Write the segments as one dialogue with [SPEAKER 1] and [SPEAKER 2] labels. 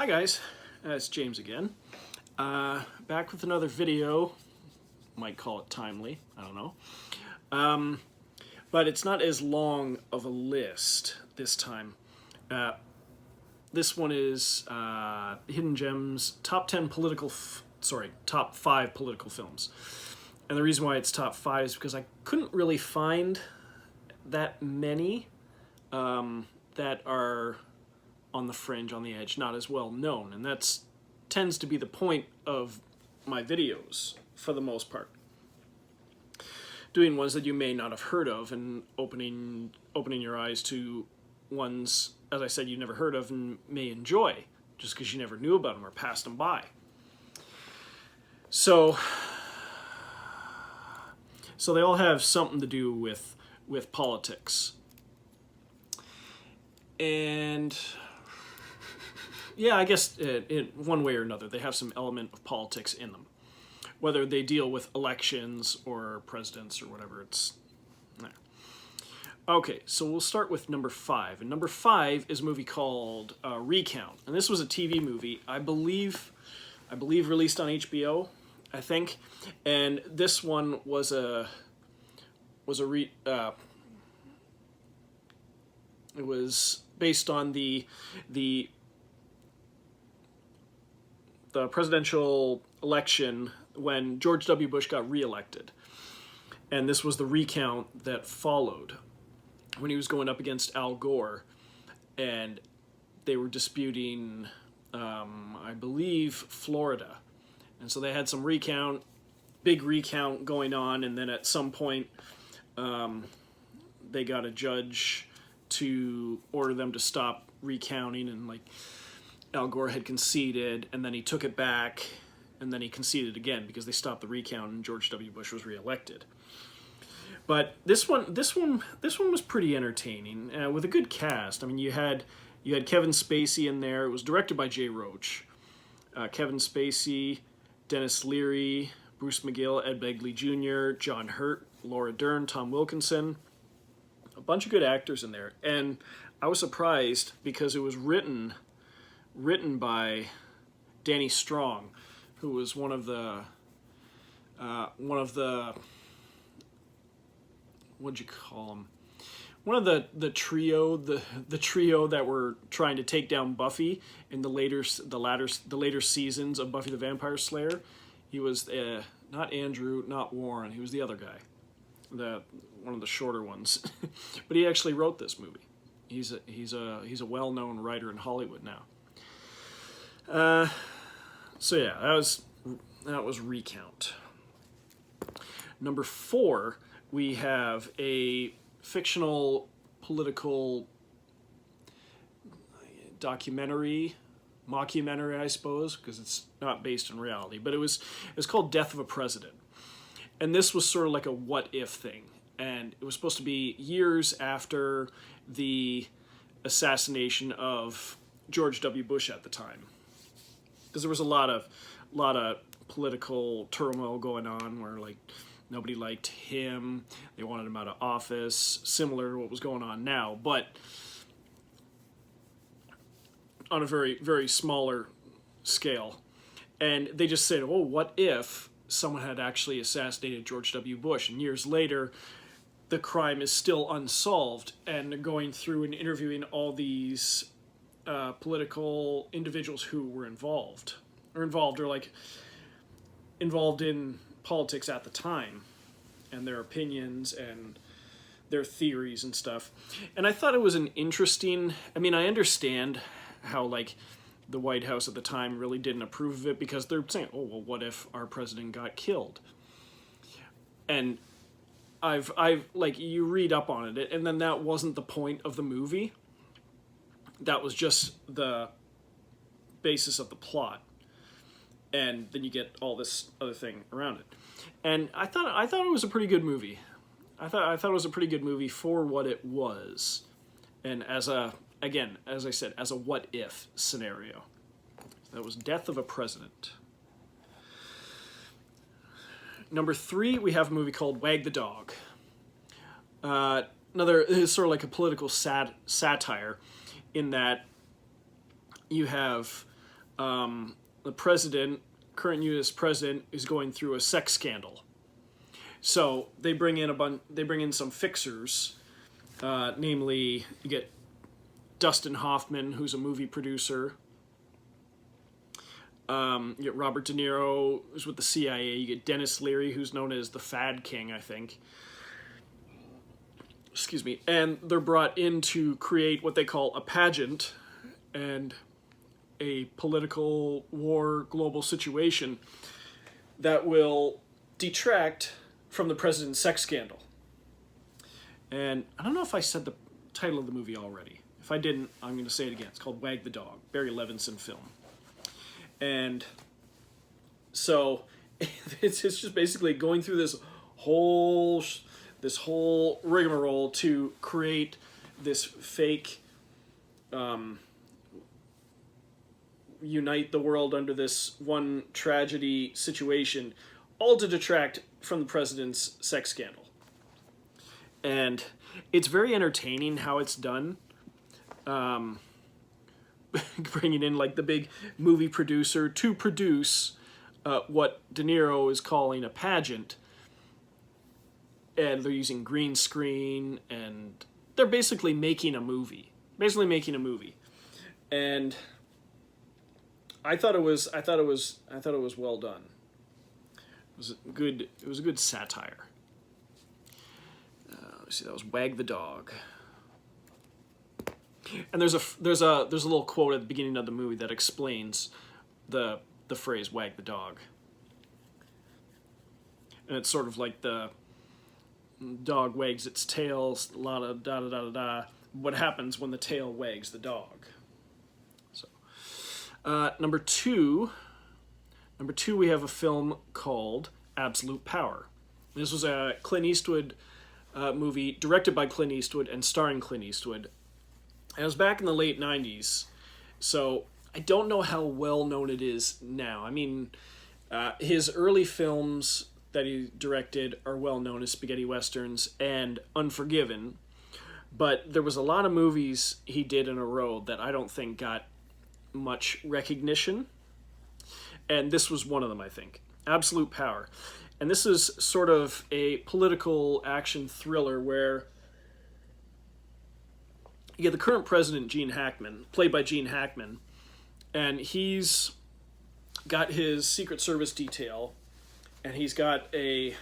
[SPEAKER 1] Hi guys, it's James again. Back with another video. Might call it timely, I don't know. But it's not as long of a list this time. This one is Hidden Gems top 10 top 5 political films. And the reason why it's top 5 is because I couldn't really find that many that are on the fringe, on the edge, not as well known. And that's tends to be the point of my videos for the most part. Doing ones that you may not have heard of and opening your eyes to ones, as I said, you never heard of and may enjoy just because you never knew about them or passed them by. So they all have something to do with politics. And yeah, I guess in one way or another, they have some element of politics in them. Whether they deal with elections or presidents or whatever, it's... Okay, so we'll start with number 5. And number 5 is a movie called Recount. And this was a TV movie, I believe released on HBO, I think. And this one was it was based on the presidential election when George W. Bush got reelected. And this was the recount that followed when he was going up against Al Gore. And they were disputing, I believe, Florida. And so they had some big recount going on. And then at some point, they got a judge to order them to stop recounting, and like Al Gore had conceded, and then he took it back, and then he conceded again because they stopped the recount and George W. Bush was reelected. But this one was pretty entertaining with a good cast. I mean, you had Kevin Spacey in there. It was directed by Jay Roach. Kevin Spacey, Dennis Leary, Bruce McGill, Ed Begley Jr., John Hurt, Laura Dern, Tom Wilkinson. A bunch of good actors in there. And I was surprised because it was written by Danny Strong, who was one of the what'd you call him? One of the trio that were trying to take down Buffy in the later seasons of Buffy the Vampire Slayer. He was not Andrew, not Warren. He was the other guy, one of the shorter ones. But he actually wrote this movie. He's a well-known writer in Hollywood now. So yeah, that was Recount. Number 4, we have a fictional political mockumentary, I suppose, because it's not based in reality. But it was called Death of a President, and this was sort of like a what if thing. And it was supposed to be years after the assassination of George W. Bush at the time, because there was a lot of political turmoil going on where like nobody liked him, they wanted him out of office, similar to what was going on now, but on a very, very smaller scale. And they just said, oh, what if someone had actually assassinated George W. Bush? And years later, the crime is still unsolved, and they're going through and interviewing all these political individuals who were involved in politics at the time, and their opinions and their theories and stuff. And I thought it was an interesting, I mean, I understand how like the White House at the time really didn't approve of it, because they're saying, oh, well, what if our president got killed? And I've like, you read up on it, and then that wasn't the point of the movie. That was just the basis of the plot. And then you get all this other thing around it. And I thought it was a pretty good movie. I thought it was a pretty good movie for what it was. And as I said, as a what if scenario. That was Death of a President. Number 3, we have a movie called Wag the Dog. Another is sort of like a political satire, in that you have the president, current U.S. president, is going through a sex scandal. So they bring in some fixers, namely you get Dustin Hoffman, who's a movie producer. You get Robert De Niro, who's with the CIA. You get Dennis Leary, who's known as the Fad King, I think. Excuse me. And they're brought in to create what they call a pageant and a political war global situation that will detract from the president's sex scandal. And I don't know if I said the title of the movie already. If I didn't, I'm going to say it again. It's called Wag the Dog, Barry Levinson film. And so it's just basically going through this whole rigmarole to create this fake unite the world under this one tragedy situation, all to detract from the president's sex scandal. And it's very entertaining how it's done. Bringing in like the big movie producer to produce what De Niro is calling a pageant, and they're using green screen, and they're basically making a movie. And I thought it was well done. It was a good satire. Let's see, that was Wag the Dog. And there's a little quote at the beginning of the movie that explains the phrase "wag the dog," and it's sort of like the dog wags its tail, la da da da da da. What happens when the tail wags the dog? So, number two, we have a film called Absolute Power. This was a Clint Eastwood movie directed by Clint Eastwood and starring Clint Eastwood. And it was back in the late 90s, so I don't know how well known it is now. I mean, his early films that he directed are well known as spaghetti westerns and Unforgiven, but there was a lot of movies he did in a row that I don't think got much recognition, and this was one of them, I think. Absolute Power. And this is sort of a political action thriller where you get the current president, Gene Hackman, played by Gene Hackman, and he's got his Secret Service detail, and he's got I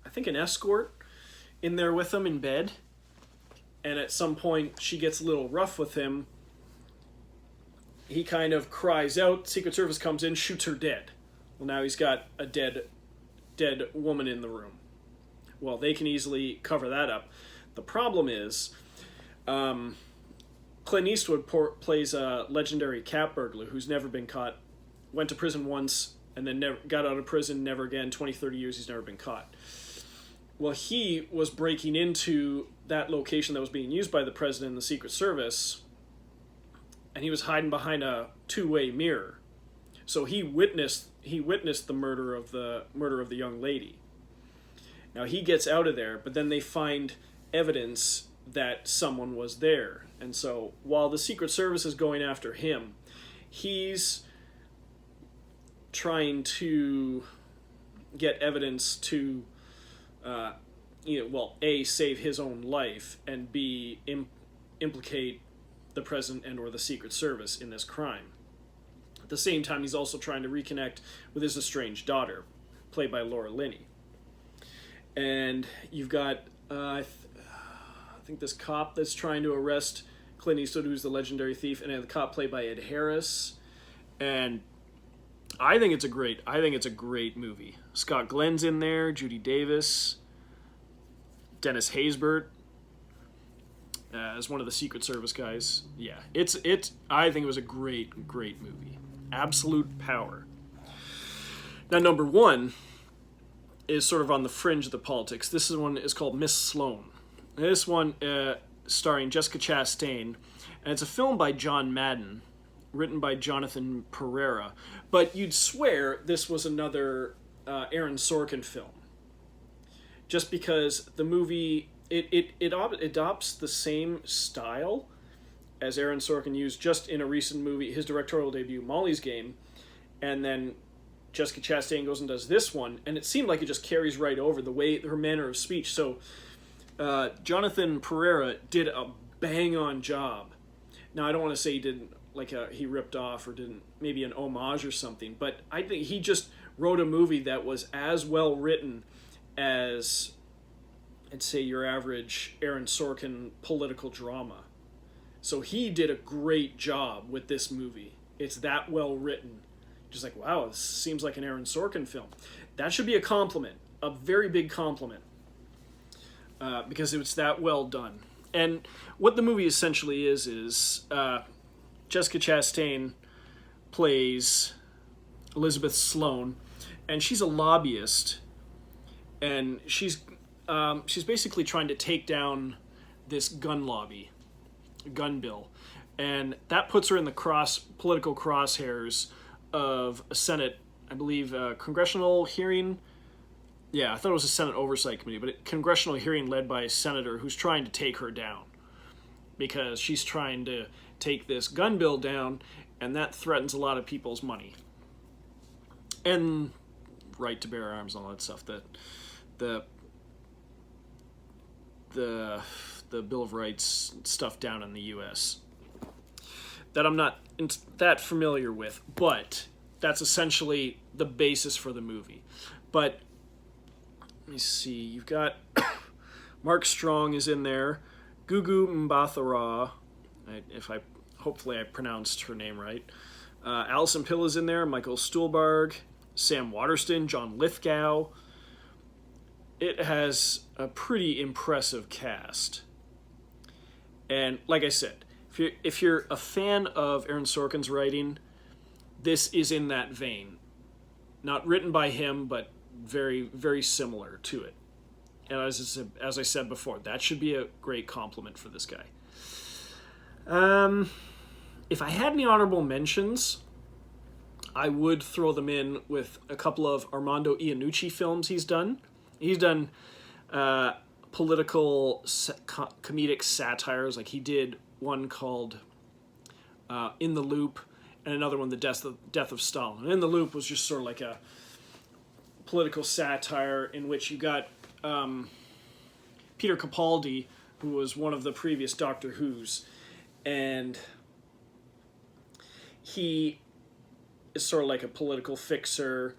[SPEAKER 1] think an escort in there with him in bed, and at some point she gets a little rough with him. He kind of cries out, Secret Service comes in, shoots her dead. Well, now he's got a dead woman in the room. Well, they can easily cover that up. The problem is, Clint Eastwood plays a legendary cat burglar who's never been caught, went to prison once, and then never got out of prison, never again, 20, 30 years, he's never been caught. Well, he was breaking into that location that was being used by the president and the Secret Service, and he was hiding behind a two-way mirror. So he witnessed the murder of the young lady. Now he gets out of there, but then they find evidence that someone was there. And so while the Secret Service is going after him, he's trying to get evidence to A, save his own life, and B, implicate the president and or the Secret Service in this crime. At the same time, he's also trying to reconnect with his estranged daughter, played by Laura Linney. And you've got I think this cop that's trying to arrest Clint Eastwood, who's the legendary thief, and the cop played by Ed Harris. And I think it's a great movie. Scott Glenn's in there, Judy Davis, Dennis Haysbert as one of the Secret Service guys. Yeah, I think it was a great movie. Absolute Power. Now, number one is sort of on the fringe of the politics. This one is called Miss Sloane. This one starring Jessica Chastain, and it's a film by John Madden, written by Jonathan Pereira. But you'd swear this was another Aaron Sorkin film, just because the movie it adopts the same style as Aaron Sorkin used just in a recent movie, his directorial debut, Molly's Game, and then Jessica Chastain goes and does this one, and it seemed like it just carries right over the way, her manner of speech. So Jonathan Pereira did a bang-on job. Now, I don't want to say he didn't, like he ripped off or didn't, maybe an homage or something, but I think he just wrote a movie that was as well written as, I'd say, your average Aaron Sorkin political drama. So he did a great job with this movie. It's that well written. Just like, wow, this seems like an Aaron Sorkin film. That should be a compliment, a very big compliment, because it's that well done. And what the movie essentially is Jessica Chastain plays Elizabeth Sloane, and she's a lobbyist, and she's basically trying to take down this gun lobby, gun bill, and that puts her in the political crosshairs of a Senate, I believe, congressional hearing. Yeah, I thought it was a Senate Oversight Committee, but a congressional hearing led by a senator who's trying to take her down because she's trying to take this gun bill down, and that threatens a lot of people's money and right to bear arms and all that stuff. That the Bill of Rights stuff down in the U.S. that I'm not that familiar with, but that's essentially the basis for the movie. But let me see, you've got Mark Strong is in there, Gugu Mbatha-Raw, hopefully I pronounced her name right. Alison Pill is in there, Michael Stuhlbarg, Sam Waterston, John Lithgow. It has a pretty impressive cast. And like I said, if you're a fan of Aaron Sorkin's writing, this is in that vein. Not written by him, but very, very similar to it. And as I said before, that should be a great compliment for this guy. If I had any honorable mentions, I would throw them in with a couple of Armando Iannucci films he's done. He's done political comedic satires, like he did one called In the Loop, and another one, The Death of Stalin. And In the Loop was just sort of like a political satire in which you got Peter Capaldi, who was one of the previous Doctor Who's, and he is sort of like a political fixer,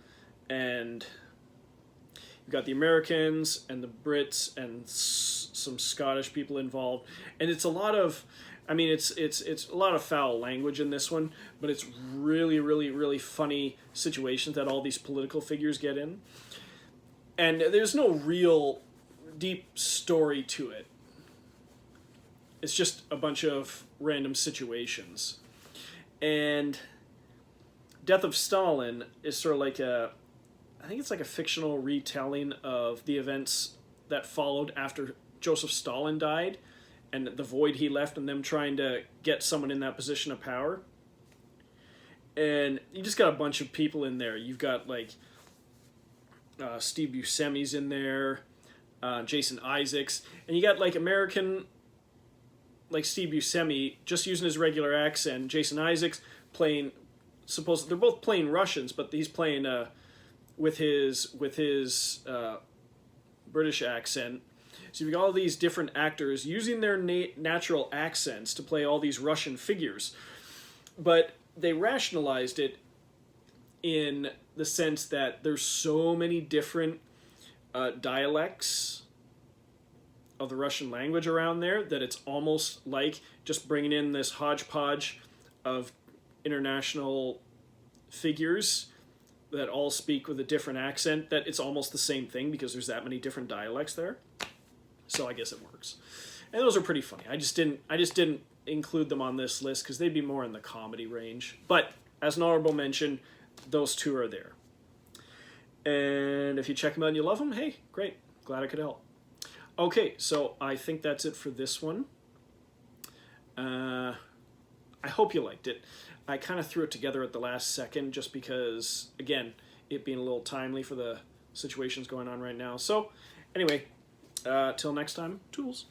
[SPEAKER 1] and you've got the Americans and the Brits and some Scottish people involved, and it's a lot of, I mean, it's a lot of foul language in this one, but it's really, really, really funny situations that all these political figures get in. And there's no real deep story to it. It's just a bunch of random situations. And Death of Stalin is sort of like I think it's like a fictional retelling of the events that followed after Joseph Stalin died, and the void he left and them trying to get someone in that position of power. And you just got a bunch of people in there. You've got like Steve Buscemi's in there, Jason Isaacs, and you got like American, like Steve Buscemi just using his regular accent, Jason Isaacs playing, they're both playing Russians, but he's playing with his British accent. So you've got all these different actors using their natural accents to play all these Russian figures. But they rationalized it in the sense that there's so many different dialects of the Russian language around there that it's almost like just bringing in this hodgepodge of international figures that all speak with a different accent, that it's almost the same thing because there's that many different dialects there. So I guess it works. And those are pretty funny. I just didn't include them on this list because they'd be more in the comedy range. But as an honorable mention, those two are there. And if you check them out and you love them, hey, great. Glad I could help. Okay, so I think that's it for this one. I hope you liked it. I kind of threw it together at the last second just because, again, it being a little timely for the situations going on right now. So, anyway, till next time, toodles.